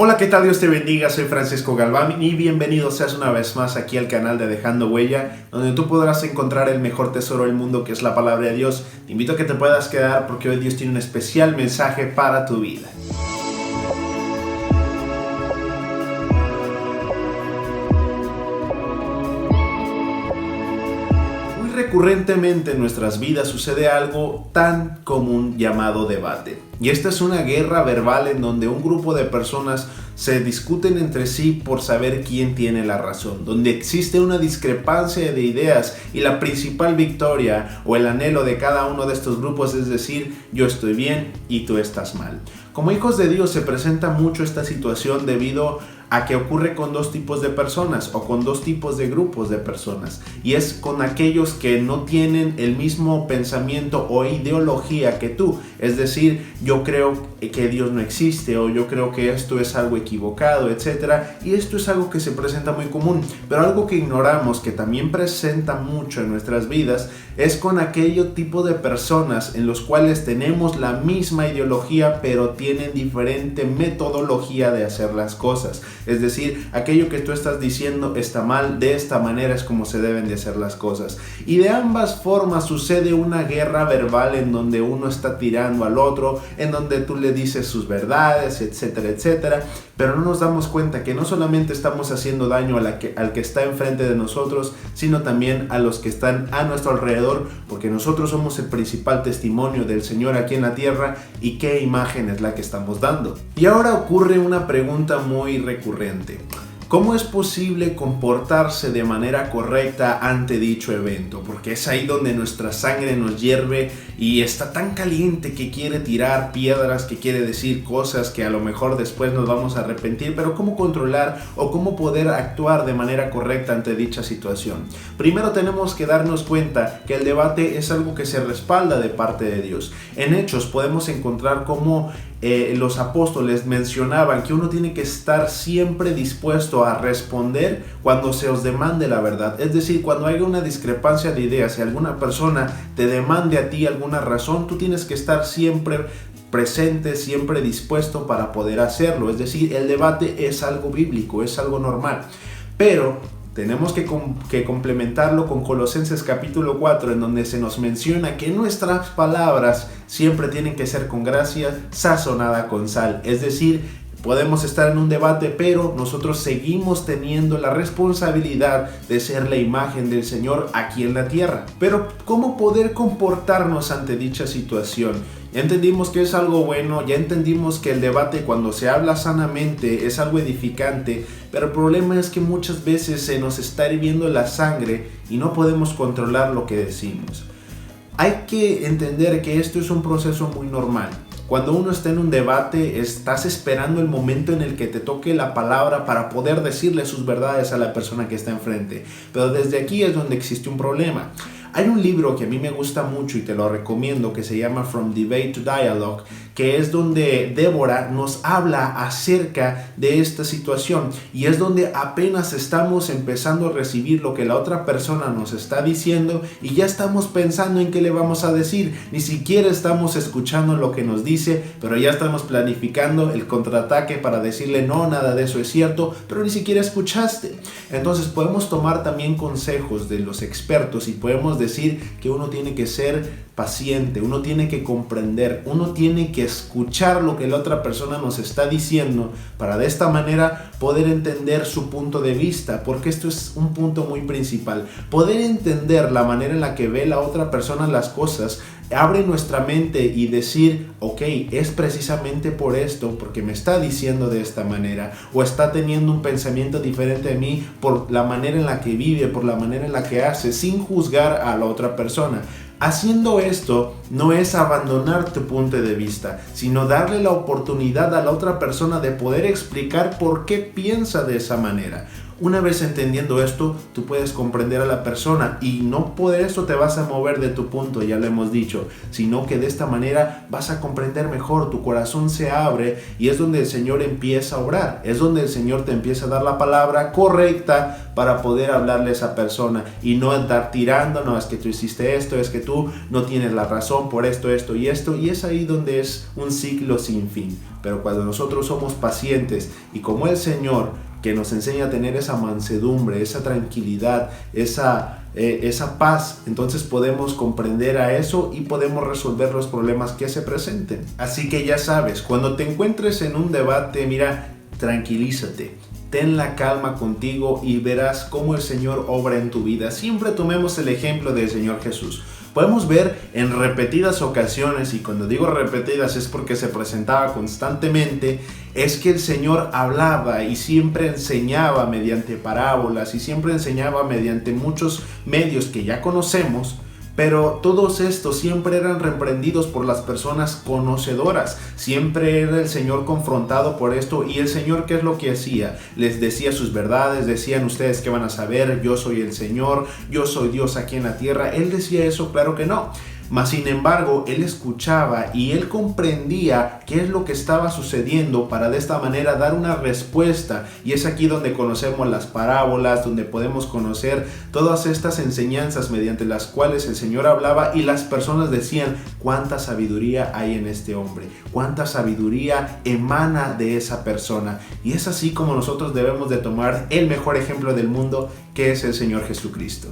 Hola, ¿qué tal? Dios te bendiga, soy Francisco Galván y bienvenido seas una vez más aquí al canal de Dejando Huella, donde tú podrás encontrar el mejor tesoro del mundo que es la palabra de Dios. Te invito a que te puedas quedar porque hoy Dios tiene un especial mensaje para tu vida. Muy recurrentemente en nuestras vidas sucede algo tan común llamado debate. Y esta es una guerra verbal en donde un grupo de personas se discuten entre sí por saber quién tiene la razón, donde existe una discrepancia de ideas y la principal victoria o el anhelo de cada uno de estos grupos es decir, yo estoy bien y tú estás mal. Como hijos de Dios se presenta mucho esta situación debido a que ocurre con dos tipos de personas o con dos tipos de grupos de personas, y es con aquellos que no tienen el mismo pensamiento o ideología que tú, es decir, yo creo que Dios no existe o yo creo que esto es algo equivocado, etcétera, y esto es algo que se presenta muy común, pero algo que ignoramos que también presenta mucho en nuestras vidas es con aquel tipo de personas en los cuales tenemos la misma ideología pero tienen diferente metodología de hacer las cosas. Es decir, aquello que tú estás diciendo está mal, de esta manera es como se deben de hacer las cosas. Y de ambas formas sucede una guerra verbal en donde uno está tirando al otro, en donde tú le dices sus verdades, etcétera, etcétera. Pero no nos damos cuenta que no solamente estamos haciendo daño al que está enfrente de nosotros, sino también a los que están a nuestro alrededor, porque nosotros somos el principal testimonio del Señor aquí en la tierra y qué imagen es la que estamos dando. Y ahora ocurre una pregunta muy recurrente. ¿Cómo es posible comportarse de manera correcta ante dicho evento? Porque es ahí donde nuestra sangre nos hierve y está tan caliente que quiere tirar piedras, que quiere decir cosas que a lo mejor después nos vamos a arrepentir, pero ¿cómo controlar o cómo poder actuar de manera correcta ante dicha situación? Primero tenemos que darnos cuenta que el debate es algo que se respalda de parte de Dios. En Hechos podemos encontrar cómo los apóstoles mencionaban que uno tiene que estar siempre dispuesto a responder cuando se os demande la verdad. Es decir, cuando haya una discrepancia de ideas, si alguna persona te demande a ti alguna razón, tú tienes que estar siempre presente, siempre dispuesto para poder hacerlo. Es decir, el debate es algo bíblico, es algo normal. Pero tenemos que complementarlo con Colosenses capítulo 4, en donde se nos menciona que nuestras palabras siempre tienen que ser con gracia, sazonada con sal. Es decir, podemos estar en un debate, pero nosotros seguimos teniendo la responsabilidad de ser la imagen del Señor aquí en la tierra. Pero ¿cómo poder comportarnos ante dicha situación? Ya entendimos que es algo bueno, ya entendimos que el debate cuando se habla sanamente es algo edificante, pero el problema es que muchas veces se nos está hirviendo la sangre y no podemos controlar lo que decimos. Hay que entender que esto es un proceso muy normal. Cuando uno está en un debate, estás esperando el momento en el que te toque la palabra para poder decirle sus verdades a la persona que está enfrente. Pero desde aquí es donde existe un problema. Hay un libro que a mí me gusta mucho y te lo recomiendo que se llama From Debate to Dialogue, que es donde Débora nos habla acerca de esta situación y es donde apenas estamos empezando a recibir lo que la otra persona nos está diciendo y ya estamos pensando en qué le vamos a decir. Ni siquiera estamos escuchando lo que nos dice, pero ya estamos planificando el contraataque para decirle no, nada de eso es cierto, pero ni siquiera escuchaste. Entonces podemos tomar también consejos de los expertos y podemos decir que uno tiene que ser paciente, uno tiene que comprender, uno tiene que escuchar lo que la otra persona nos está diciendo para de esta manera poder entender su punto de vista, porque esto es un punto muy principal. Poder entender la manera en la que ve la otra persona las cosas abre nuestra mente y decir, ok, es precisamente por esto, porque me está diciendo de esta manera, o está teniendo un pensamiento diferente de mí por la manera en la que vive, por la manera en la que hace, sin juzgar a la otra persona. Haciendo esto no es abandonar tu punto de vista, sino darle la oportunidad a la otra persona de poder explicar por qué piensa de esa manera. Una vez entendiendo esto, tú puedes comprender a la persona y no por eso te vas a mover de tu punto, ya lo hemos dicho, sino que de esta manera vas a comprender mejor, tu corazón se abre y es donde el Señor empieza a obrar, es donde el Señor te empieza a dar la palabra correcta para poder hablarle a esa persona y no andar tirando, no, es que tú hiciste esto, es que tú no tienes la razón por esto, esto y esto, y es ahí donde es un ciclo sin fin. Pero cuando nosotros somos pacientes y como el Señor que nos enseña a tener esa mansedumbre, esa tranquilidad, esa paz, entonces podemos comprender a eso y podemos resolver los problemas que se presenten. Así que ya sabes, cuando te encuentres en un debate, mira, tranquilízate, ten la calma contigo y verás cómo el Señor obra en tu vida. Siempre tomemos el ejemplo del Señor Jesús. Podemos ver en repetidas ocasiones, y cuando digo repetidas es porque se presentaba constantemente, es que el Señor hablaba y siempre enseñaba mediante parábolas y siempre enseñaba mediante muchos medios que ya conocemos. Pero todos estos siempre eran reprendidos por las personas conocedoras. Siempre era el Señor confrontado por esto. Y el Señor, ¿qué es lo que hacía? Les decía sus verdades, decían ustedes que van a saber, yo soy el Señor, yo soy Dios aquí en la tierra. Él decía eso, claro que no. Mas sin embargo, él escuchaba y él comprendía qué es lo que estaba sucediendo para de esta manera dar una respuesta. Y es aquí donde conocemos las parábolas, donde podemos conocer todas estas enseñanzas mediante las cuales el Señor hablaba y las personas decían: cuánta sabiduría hay en este hombre, cuánta sabiduría emana de esa persona. Y es así como nosotros debemos de tomar el mejor ejemplo del mundo, que es el Señor Jesucristo.